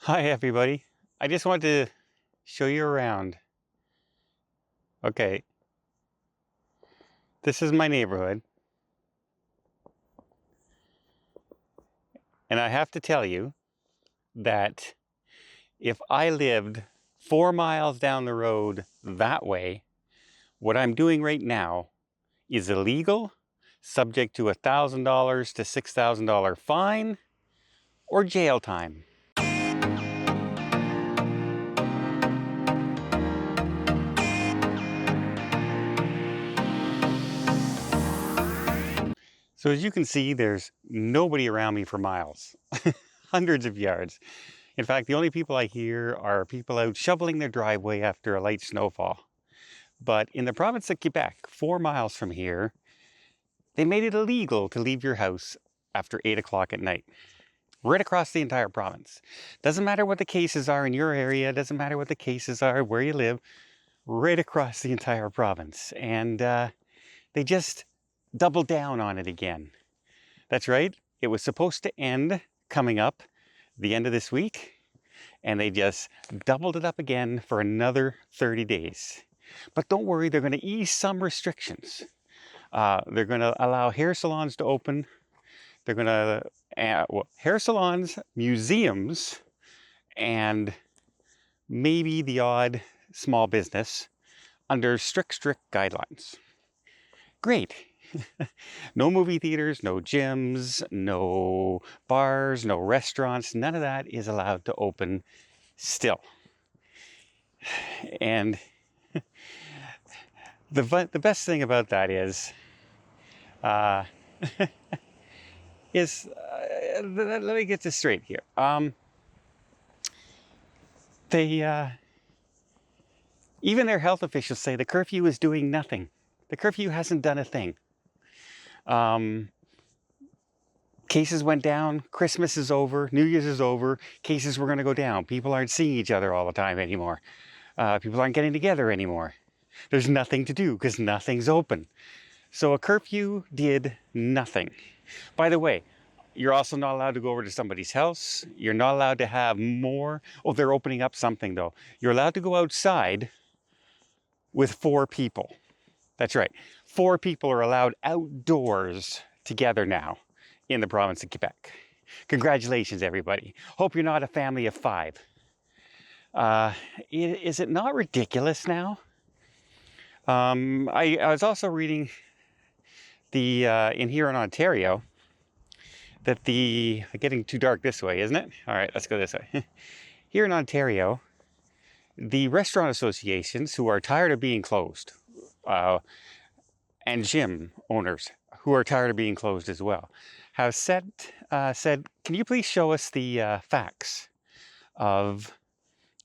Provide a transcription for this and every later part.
Hi everybody. I just wanted to show you around. Okay, this is my neighborhood, and I have to tell you that if I lived 4 miles down the road that way, what I'm doing right now is illegal, subject to $1,000 to $6,000 fine or jail time. So as you can see, there's nobody around me for miles, hundreds of yards. In fact, the only people I hear are people out shoveling their driveway after a light snowfall. But in the province of Quebec, 4 miles from here, they made it illegal to leave your house after 8 o'clock at night. Right across the entire province. Doesn't matter what the cases are in your area, doesn't matter what the cases are where you live, right across the entire province. And they just doubled down on it again. That's right, it was supposed to end coming up the end of this week, and they just doubled it up again for another 30 days. But don't worry, they're going to ease some restrictions. They're going to allow hair salons to open. They're going to, hair salons, museums, and maybe the odd small business under strict guidelines. Great. No movie theaters, no gyms, no bars, no restaurants. None of that is allowed to open still. And the best thing about that is, uh, let me get this straight here. They even their health officials say the curfew is doing nothing. The curfew hasn't done a thing. Cases went down. Christmas is over. New Year's is over. Cases were going to go down. People aren't seeing each other all the time anymore. People aren't getting together anymore. There's nothing to do because nothing's open. So a curfew did nothing. By the way, you're also not allowed to go over to somebody's house. You're not allowed to have more. Oh, they're opening up something though. You're allowed to go outside with 4 people. That's right. 4 people are allowed outdoors together now in the province of Quebec. Congratulations, everybody. Hope you're not a family of 5. Is it not ridiculous now? I was also reading in here in Ontario that getting too dark this way, isn't it? All right, let's go this way. Here in Ontario, the restaurant associations who are tired of being closed, and gym owners who are tired of being closed as well, have said, can you please show us the facts of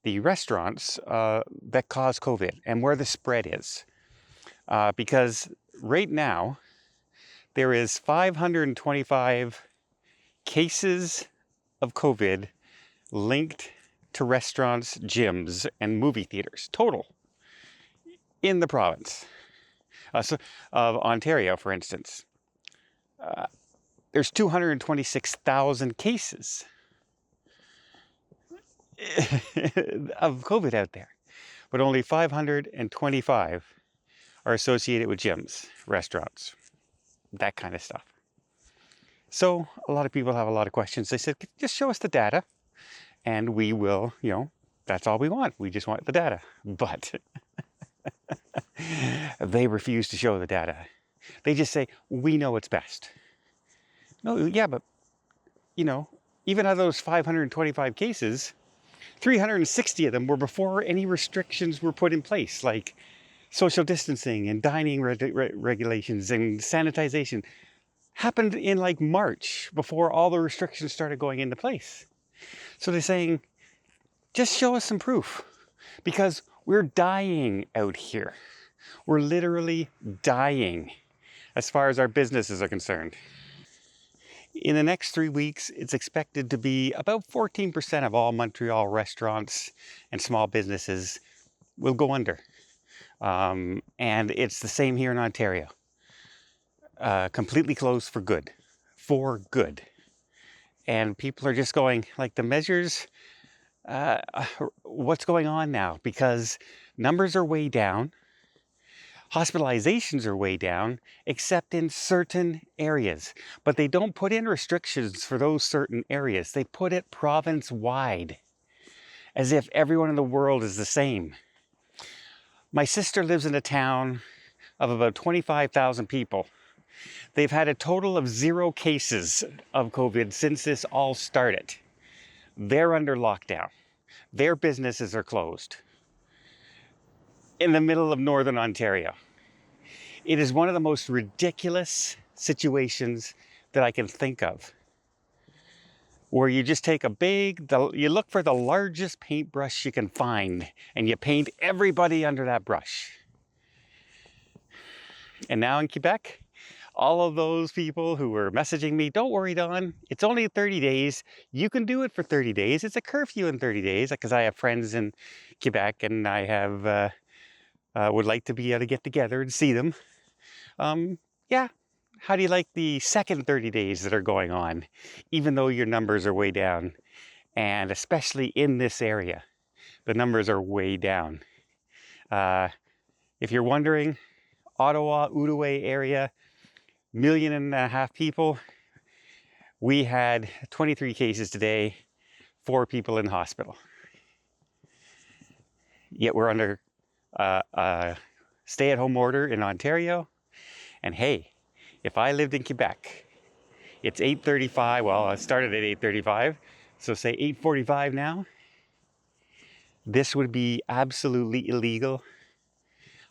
the restaurants that cause COVID and where the spread is? Because right now, there is 525 cases of COVID linked to restaurants, gyms, and movie theaters total in the province. Of Ontario, for instance, there's 226,000 cases of COVID out there, but only 525 are associated with gyms, restaurants, that kind of stuff. So a lot of people have a lot of questions. They said, just show us the data and we will, that's all we want. We just want the data. But they refuse to show the data. They just say, we know what's best. No, yeah, but, even out of those 525 cases, 360 of them were before any restrictions were put in place, like social distancing and dining regulations and sanitization happened in like March before all the restrictions started going into place. So they're saying, just show us some proof because we're dying out here. We're literally dying as far as our businesses are concerned. In the next 3 weeks, it's expected to be about 14% of all Montreal restaurants and small businesses will go under. And it's the same here in Ontario. Completely closed for good. For good. And people are just going, like, the measures uh, what's going on now? Because numbers are way down, hospitalizations are way down, except in certain areas. But they don't put in restrictions for those certain areas. They put it province-wide, as if everyone in the world is the same. My sister lives in a town of about 25,000 people. They've had a total of 0 cases of COVID since this all started. They're under lockdown. Their businesses are closed in the middle of Northern Ontario. It is one of the most ridiculous situations that I can think of, where you just take you look for the largest paintbrush you can find and you paint everybody under that brush. And now in Quebec, all of those people who were messaging me, don't worry, Don, it's only 30 days. You can do it for 30 days. It's a curfew in 30 days, because I have friends in Quebec and I have would like to be able to get together and see them. Yeah, how do you like the second 30 days that are going on, even though your numbers are way down? And especially in this area, the numbers are way down. If you're wondering, Ottawa, Outaouais area, 1.5 million people. We had 23 cases today, 4 people in hospital. Yet we're under a stay-at-home order in Ontario. And hey, if I lived in Quebec, it's 8:35. Well, I started at 8:35, so say 8:45 now. This would be absolutely illegal.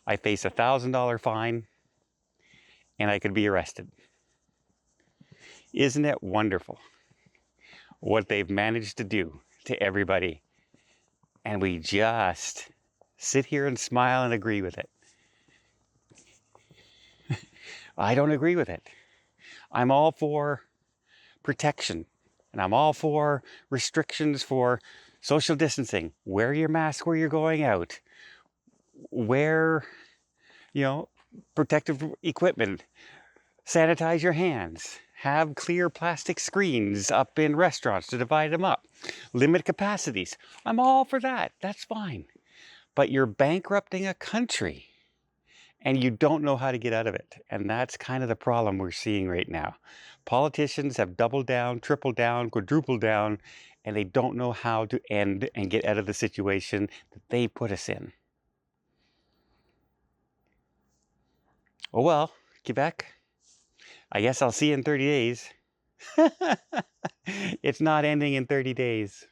I face a $1,000 fine, and I could be arrested. Isn't it wonderful what they've managed to do to everybody? And we just sit here and smile and agree with it. I don't agree with it. I'm all for protection, and I'm all for restrictions for social distancing. Wear your mask where you're going out. Wear, protective equipment. Sanitize your hands. Have clear plastic screens up in restaurants to divide them up. Limit capacities. I'm all for that. That's fine. But you're bankrupting a country, and you don't know how to get out of it. And that's kind of the problem we're seeing right now. Politicians have doubled down, tripled down, quadrupled down, and they don't know how to end and get out of the situation that they put us in. Oh well, Quebec, I guess I'll see you in 30 days. It's not ending in 30 days.